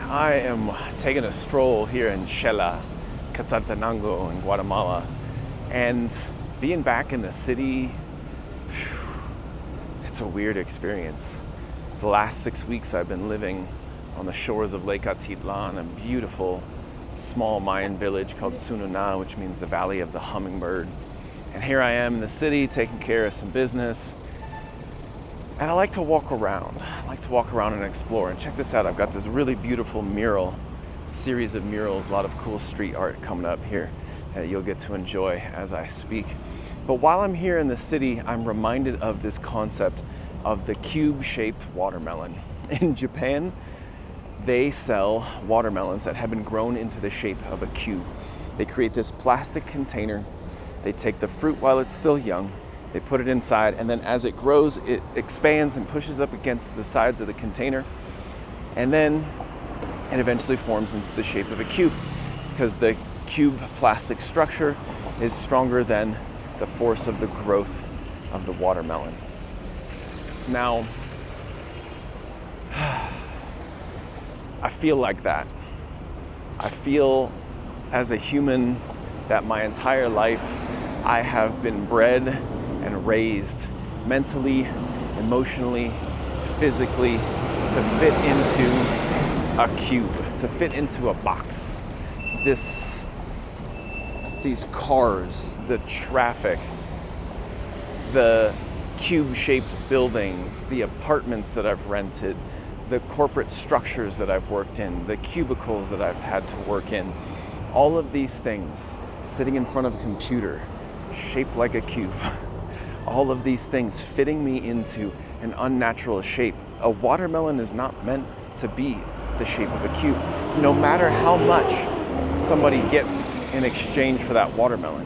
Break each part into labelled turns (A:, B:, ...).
A: I am taking a stroll here in Xela, Quetzaltenango in Guatemala, and being back in the city, it's a weird experience. The last 6 weeks I've been living on the shores of Lake Atitlan, a beautiful small Mayan village called Sununa, which means the Valley of the Hummingbird. And here I am in the city taking care of some business. And I like to walk around. I like to walk around and explore. And check this out, I've got this really beautiful mural, series of murals, a lot of cool street art coming up here that you'll get to enjoy as I speak. But while I'm here in the city, I'm reminded of this concept of the cube-shaped watermelon. In Japan, they sell watermelons that have been grown into the shape of a cube. They create this plastic container. They take the fruit while it's still young. They put it inside, and then as it grows, it expands and pushes up against the sides of the container. And then it eventually forms into the shape of a cube because the cube plastic structure is stronger than the force of the growth of the watermelon. Now, I feel like that. I feel as a human that my entire life I have been bred and raised mentally, emotionally, physically to fit into a cube, to fit into a box. These cars, the traffic, the cube-shaped buildings, the apartments that I've rented, the corporate structures that I've worked in, the cubicles that I've had to work in, all of these things, sitting in front of a computer, shaped like a cube, all of these things fitting me into an unnatural shape. A watermelon is not meant to be the shape of a cube, no matter how much somebody gets in exchange for that watermelon,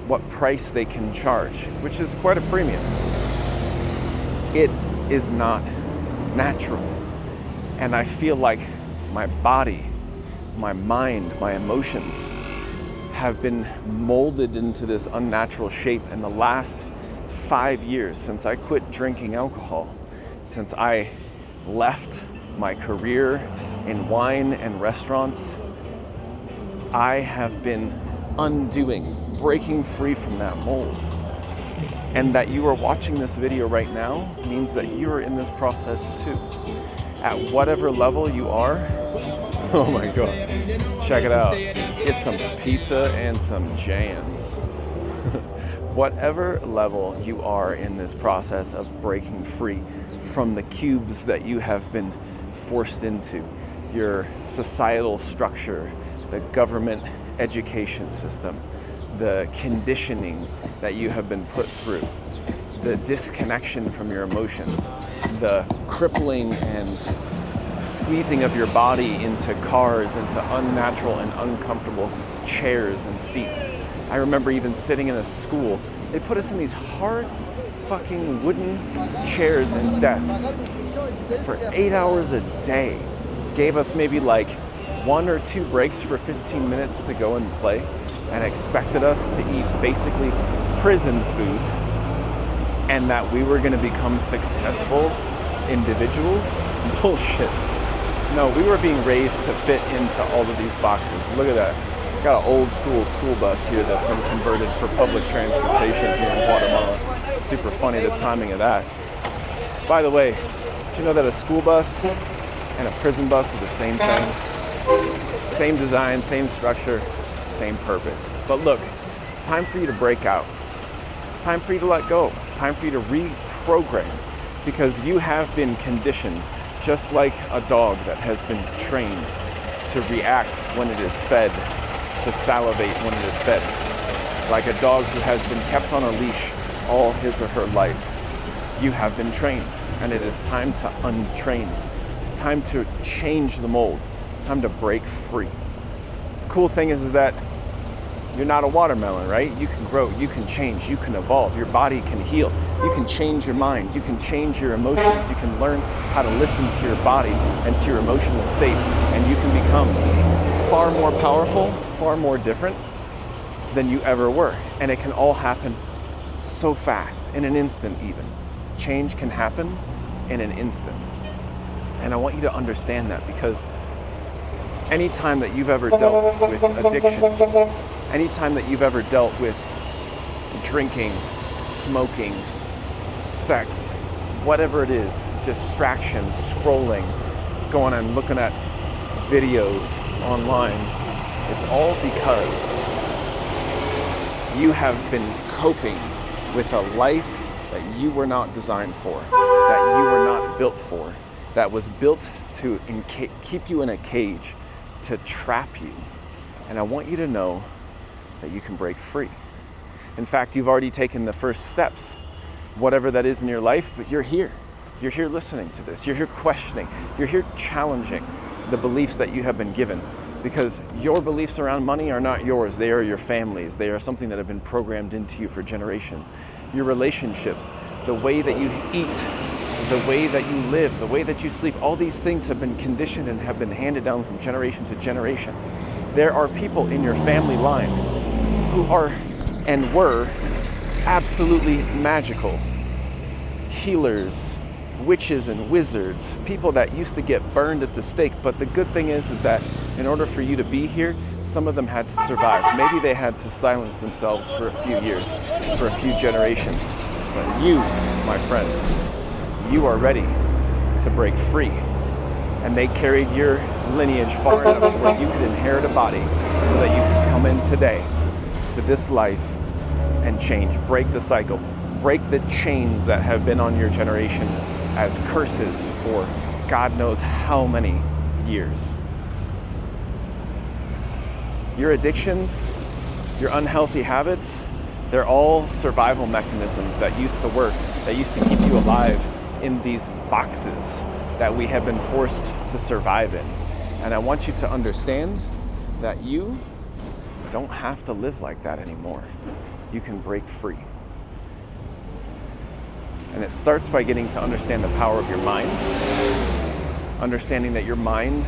A: what price they can charge, which is quite a premium. It is not natural. And I feel like my body, my mind, my emotions have been molded into this unnatural shape in the last 5 years since I quit drinking alcohol, since I left my career in wine and restaurants. I have been undoing, breaking free from that mold. And that you are watching this video right now means that you are in this process too. At whatever level you are, oh my God, check it out. Get some pizza and some jams. Whatever level you are in this process of breaking free from the cubes that you have been forced into, your societal structure, the government education system, the conditioning that you have been put through, the disconnection from your emotions, the crippling and squeezing of your body into cars, into unnatural and uncomfortable chairs and seats. I remember even sitting in a school, they put us in these hard fucking wooden chairs and desks for 8 hours a day. Gave us maybe like 1 or 2 breaks for 15 minutes to go and play, and expected us to eat basically prison food, and that we were gonna become successful individuals. Bullshit. No, we were being raised to fit into all of these boxes. Look at that. Got an old school bus here that's been converted for public transportation here in Guatemala. Super funny, the timing of that. By the way, did you know that a school bus and a prison bus are the same thing? Same design, same structure, same purpose. But look, it's time for you to break out. It's time for you to let go. It's time for you to reprogram, because you have been conditioned just like a dog that has been trained to react when it is fed, to salivate when it is fed. Like a dog who has been kept on a leash all his or her life. You have been trained, and it is time to untrain. It's time to change the mold. Time to break free. The cool thing is that you're not a watermelon, right? You can grow, you can change, you can evolve, your body can heal, you can change your mind, you can change your emotions, you can learn how to listen to your body and to your emotional state, and you can become far more powerful, far more different than you ever were. And it can all happen so fast, in an instant even. Change can happen in an instant. And I want you to understand that, because Anytime that you've ever dealt with addiction, anytime that you've ever dealt with drinking, smoking, sex, whatever it is, distraction, scrolling, going and looking at videos online, it's all because you have been coping with a life that you were not designed for, that you were not built for, that was built to keep you in a cage, to trap you. And I want you to know that you can break free. In fact, you've already taken the first steps, whatever that is in your life, but you're here. You're here listening to this. You're here questioning. You're here challenging the beliefs that you have been given, because your beliefs around money are not yours. They are your family's. They are something that have been programmed into you for generations. Your relationships, the way that you eat, the way that you live, the way that you sleep, all these things have been conditioned and have been handed down from generation to generation. There are people in your family line who are and were absolutely magical healers, witches and wizards, people that used to get burned at the stake. But the good thing is that in order for you to be here, some of them had to survive. Maybe they had to silence themselves for a few years, for a few generations. But you, my friend, you are ready to break free. And they carried your lineage far enough to where you could inherit a body so that you could come in today to this life and change, break the cycle, break the chains that have been on your generation as curses for God knows how many years. Your addictions, your unhealthy habits, they're all survival mechanisms that used to work, that used to keep you alive in these boxes that we have been forced to survive in. And I want you to understand that you don't have to live like that anymore. You can break free. And it starts by getting to understand the power of your mind, understanding that your mind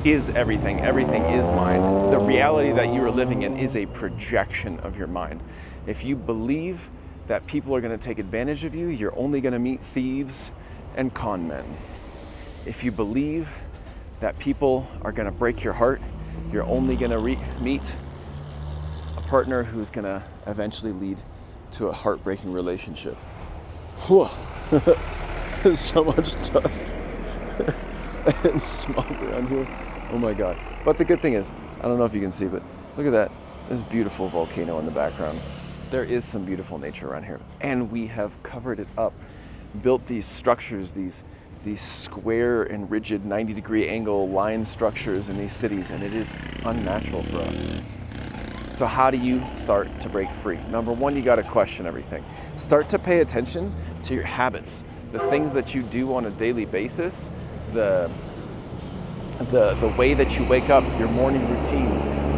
A: is everything. Everything is mind. The reality that you are living in is a projection of your mind. If you believe that people are going to take advantage of you, you're only going to meet thieves and con men. If you believe that people are going to break your heart, you're only going to meet a partner who's going to eventually lead to a heartbreaking relationship. Whew. There's so much dust and smoke around here. Oh my God. But the good thing is, I don't know if you can see, but look at that. There's a beautiful volcano in the background. There is some beautiful nature around here. And we have covered it up, built these structures, these square and rigid 90-degree angle line structures in these cities, and it is unnatural for us. So how do you start to break free? Number one, you got to question everything. Start to pay attention to your habits, the things that you do on a daily basis, the way that you wake up, your morning routine,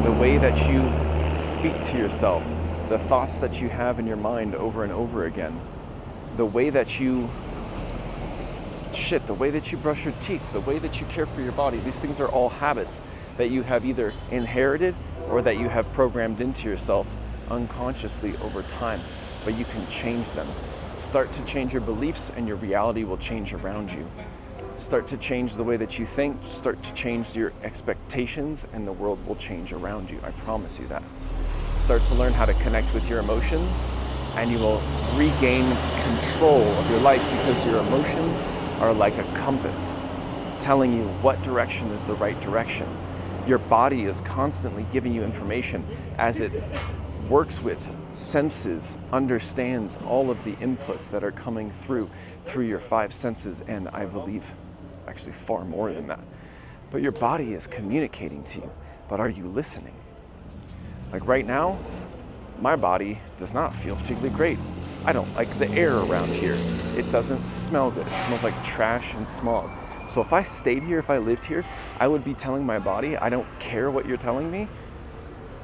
A: the way that you speak to yourself, the thoughts that you have in your mind over and over again, the way that you brush your teeth, the way that you care for your body. These things are all habits that you have either inherited or that you have programmed into yourself unconsciously over time, but you can change them. Start to change your beliefs and your reality will change around you. Start to change the way that you think, start to change your expectations, and the world will change around you. I promise you that. Start to learn how to connect with your emotions, and you will regain control of your life, because your emotions are like a compass telling you what direction is the right direction. Your body is constantly giving you information as it works with senses, understands all of the inputs that are coming through your five senses, and I believe actually far more than that. But your body is communicating to you, but are you listening? Like right now, my body does not feel particularly great. I don't like the air around here. It doesn't smell good. It smells like trash and smog. So if I stayed here, if I lived here, I would be telling my body, I don't care what you're telling me.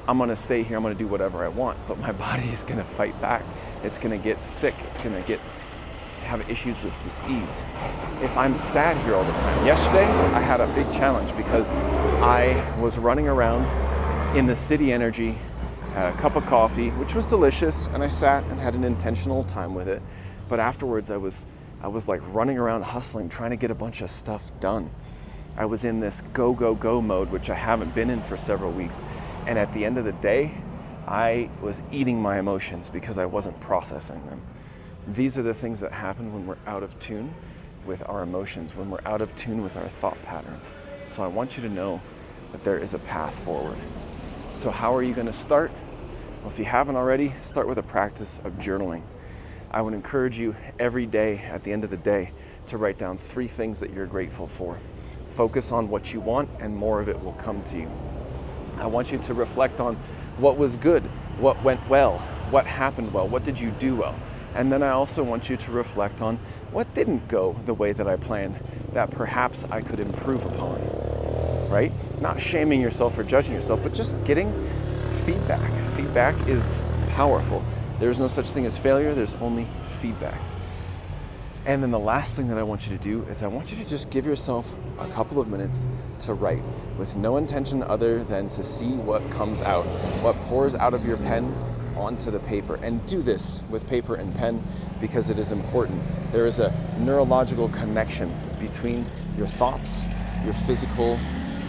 A: I'm gonna stay here, I'm gonna do whatever I want. But my body is gonna fight back. It's gonna get sick. It's gonna have issues with dis-ease. If I'm sad here all the time. Yesterday, I had a big challenge because I was running around in the city energy, had a cup of coffee, which was delicious, and I sat and had an intentional time with it. But afterwards, I was like running around hustling, trying to get a bunch of stuff done. I was in this go, go, go mode, which I haven't been in for several weeks. And at the end of the day, I was eating my emotions because I wasn't processing them. These are the things that happen when we're out of tune with our emotions, when we're out of tune with our thought patterns. So I want you to know that there is a path forward. So how are you going to start? Well, if you haven't already, start with a practice of journaling. I would encourage you every day, at the end of the day, to write down 3 things that you're grateful for. Focus on what you want, and more of it will come to you. I want you to reflect on what was good, what went well, what happened well, what did you do well. And then I also want you to reflect on what didn't go the way that I planned, that perhaps I could improve upon, right? Not shaming yourself or judging yourself, but just getting feedback. Feedback is powerful. There's no such thing as failure, there's only feedback. And then the last thing that I want you to do is I want you to just give yourself a couple of minutes to write with no intention other than to see what comes out, what pours out of your pen onto the paper. And do this with paper and pen because it is important. There is a neurological connection between your thoughts, your physical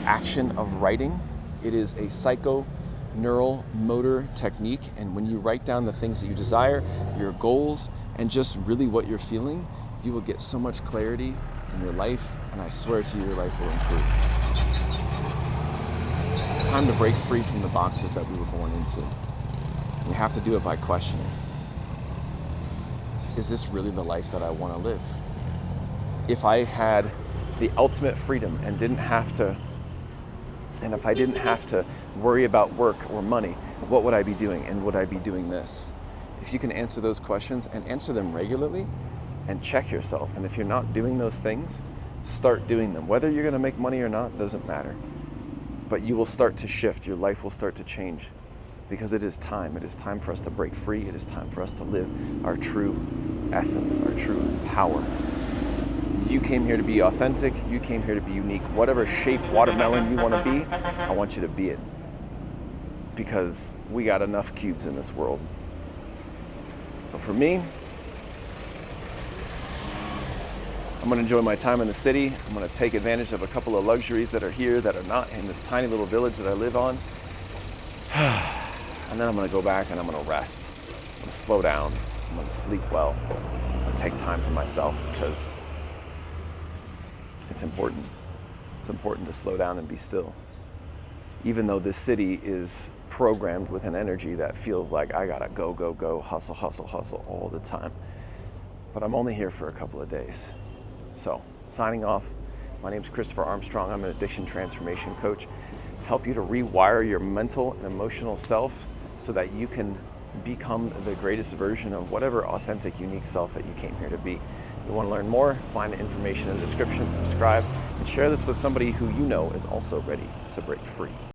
A: action of writing. It is a psycho-neural motor technique, and when you write down the things that you desire, your goals, and just really what you're feeling, you will get so much clarity in your life, and I swear to you, your life will improve. It's time to break free from the boxes that we were born into. We have to do it by questioning. Is this really the life that I want to live? If I had the ultimate freedom and if I didn't have to worry about work or money, what would I be doing? And would I be doing this? If you can answer those questions and answer them regularly and check yourself, and if you're not doing those things, start doing them. Whether you're going to make money or not doesn't matter. But you will start to shift. Your life will start to change because it is time. It is time for us to break free. It is time for us to live our true essence, our true power. You came here to be authentic. You came here to be unique. Whatever shape watermelon you want to be, I want you to be it. Because we got enough cubes in this world. So for me, I'm going to enjoy my time in the city. I'm going to take advantage of a couple of luxuries that are here that are not in this tiny little village that I live on. And then I'm going to go back and I'm going to rest. I'm going to slow down. I'm going to sleep well. I'm going to take time for myself because it's important. It's important to slow down and be still. Even though this city is programmed with an energy that feels like I gotta go, go, go, hustle, hustle, hustle all the time. But I'm only here for a couple of days. So, signing off, my name's Christopher Armstrong. I'm an addiction transformation coach. Help you to rewire your mental and emotional self so that you can become the greatest version of whatever authentic, unique self that you came here to be. If you want to learn more, find the information in the description, subscribe, and share this with somebody who you know is also ready to break free.